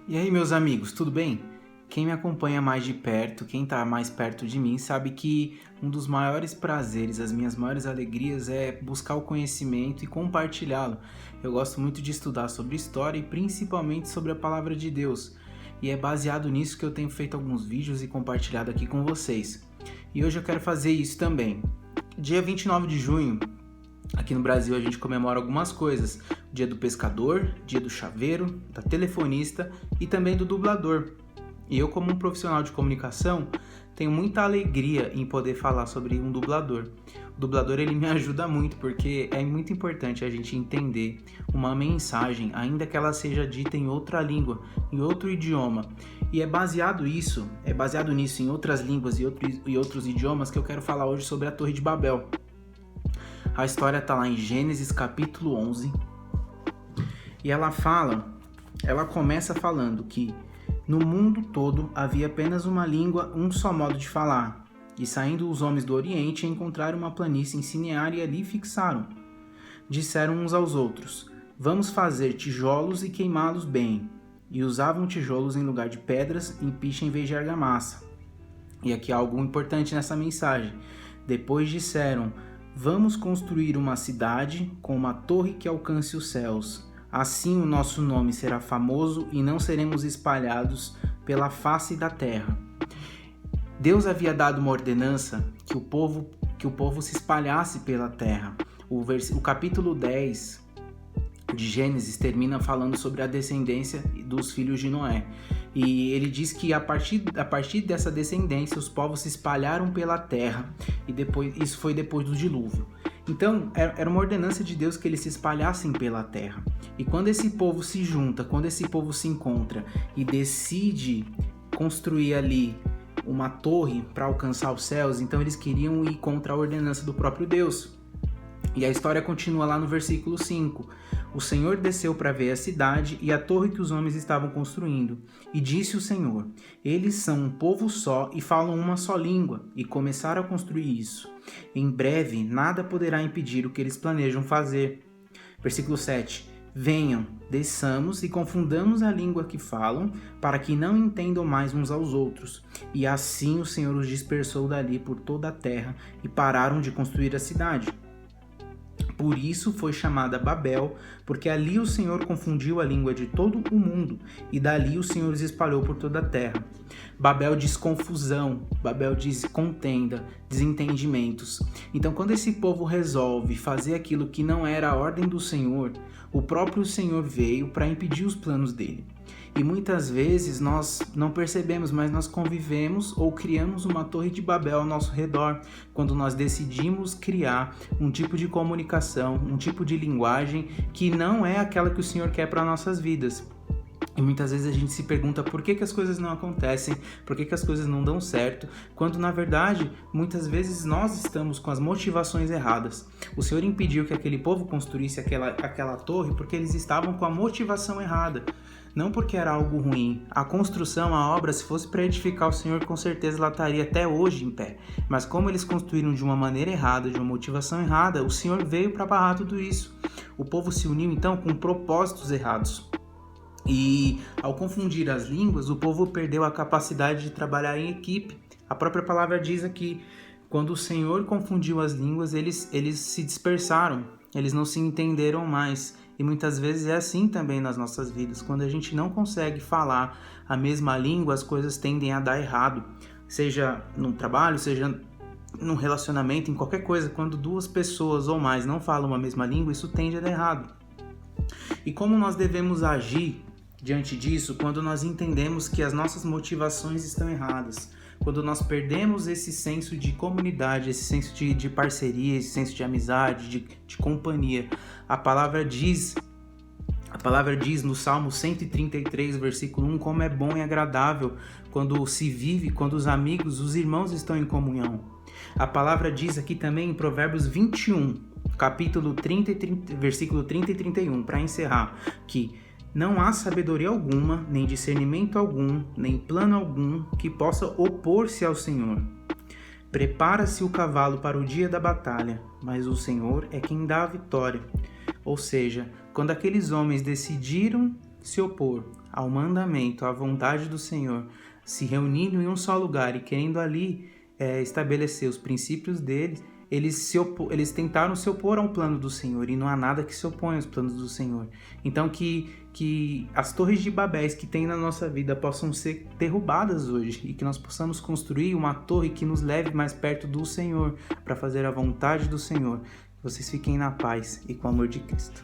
E aí, meus amigos, tudo bem? Quem me acompanha mais de perto, quem está mais perto de mim, sabe que um dos maiores prazeres, as minhas maiores alegrias é buscar o conhecimento e compartilhá-lo. Eu gosto muito de estudar sobre história e principalmente sobre a palavra de Deus. E é baseado nisso que eu tenho feito alguns vídeos e compartilhado aqui com vocês. E hoje eu quero fazer isso também. Dia 29 de junho, aqui no Brasil, a gente comemora algumas coisas: dia do pescador, dia do chaveiro, da telefonista e também do dublador. E eu, como um profissional de comunicação, tenho muita alegria em poder falar sobre um dublador. O dublador, ele me ajuda muito, porque é muito importante a gente entender uma mensagem, ainda que ela seja dita em outra língua, em outro idioma. E é baseado nisso, em outras línguas e outros idiomas, que eu quero falar hoje sobre a Torre de Babel. A história está lá em Gênesis capítulo 11, e ela começa falando que no mundo todo havia apenas uma língua, um só modo de falar. E saindo os homens do Oriente, encontraram uma planície em Sinear e ali fixaram. Disseram uns aos outros: vamos fazer tijolos e queimá-los bem. E usavam tijolos em lugar de pedras e piche em vez de argamassa. E aqui há algo importante nessa mensagem. Depois disseram: vamos construir uma cidade com uma torre que alcance os céus. Assim o nosso nome será famoso e não seremos espalhados pela face da terra. Deus havia dado uma ordenança que o povo se espalhasse pela terra. O capítulo 10 de Gênesis termina falando sobre a descendência dos filhos de Noé. E ele diz que a partir dessa descendência os povos se espalharam pela terra, e isso foi depois do dilúvio. Então, era uma ordenança de Deus que eles se espalhassem pela terra. E quando esse povo se junta, quando esse povo se encontra e decide construir ali uma torre para alcançar os céus, então eles queriam ir contra a ordenança do próprio Deus. E a história continua lá no versículo 5. O Senhor desceu para ver a cidade e a torre que os homens estavam construindo. E disse o Senhor: eles são um povo só e falam uma só língua, e começaram a construir isso. Em breve, nada poderá impedir o que eles planejam fazer. Versículo 7. Venham, desçamos e confundamos a língua que falam, para que não entendam mais uns aos outros. E assim o Senhor os dispersou dali por toda a terra, e pararam de construir a cidade. Por isso foi chamada Babel, porque ali o Senhor confundiu a língua de todo o mundo, e dali o Senhor os espalhou por toda a terra. Babel diz confusão, Babel diz contenda, desentendimentos. Então, quando esse povo resolve fazer aquilo que não era a ordem do Senhor, o próprio Senhor veio para impedir os planos dele. E muitas vezes nós não percebemos, mas nós convivemos ou criamos uma torre de Babel ao nosso redor, quando nós decidimos criar um tipo de comunicação, um tipo de linguagem que não é aquela que o Senhor quer para nossas vidas. E muitas vezes a gente se pergunta por que as coisas não acontecem, por que as coisas não dão certo, quando na verdade, muitas vezes nós estamos com as motivações erradas. O Senhor impediu que aquele povo construísse aquela torre porque eles estavam com a motivação errada. Não porque era algo ruim. A construção, a obra, se fosse para edificar o Senhor, com certeza ela estaria até hoje em pé. Mas como eles construíram de uma maneira errada, de uma motivação errada, o Senhor veio para barrar tudo isso. O povo se uniu então com propósitos errados. E ao confundir as línguas, o povo perdeu a capacidade de trabalhar em equipe. A própria palavra diz aqui: quando o Senhor confundiu as línguas, eles se dispersaram, eles não se entenderam mais. E muitas vezes é assim também nas nossas vidas. Quando a gente não consegue falar a mesma língua, as coisas tendem a dar errado. Seja no trabalho, seja num relacionamento, em qualquer coisa. Quando duas pessoas ou mais não falam a mesma língua, isso tende a dar errado. E como nós devemos agir diante disso quando nós entendemos que as nossas motivações estão erradas? Quando nós perdemos esse senso de comunidade, esse senso de parceria, esse senso de amizade, de companhia. A palavra diz no Salmo 133, versículo 1, como é bom e agradável quando se vive, quando os amigos, os irmãos estão em comunhão. A palavra diz aqui também em Provérbios 21, capítulo 30 versículo 30 e 31, para encerrar, que não há sabedoria alguma, nem discernimento algum, nem plano algum que possa opor-se ao Senhor. Prepara-se o cavalo para o dia da batalha, mas o Senhor é quem dá a vitória. Ou seja, quando aqueles homens decidiram se opor ao mandamento, à vontade do Senhor, se reunindo em um só lugar e querendo ali estabelecer os princípios deles, eles tentaram se opor ao plano do Senhor, e não há nada que se oponha aos planos do Senhor. Então que as torres de Babéis que tem na nossa vida possam ser derrubadas hoje, e que nós possamos construir uma torre que nos leve mais perto do Senhor, para fazer a vontade do Senhor. Vocês fiquem na paz e com o amor de Cristo.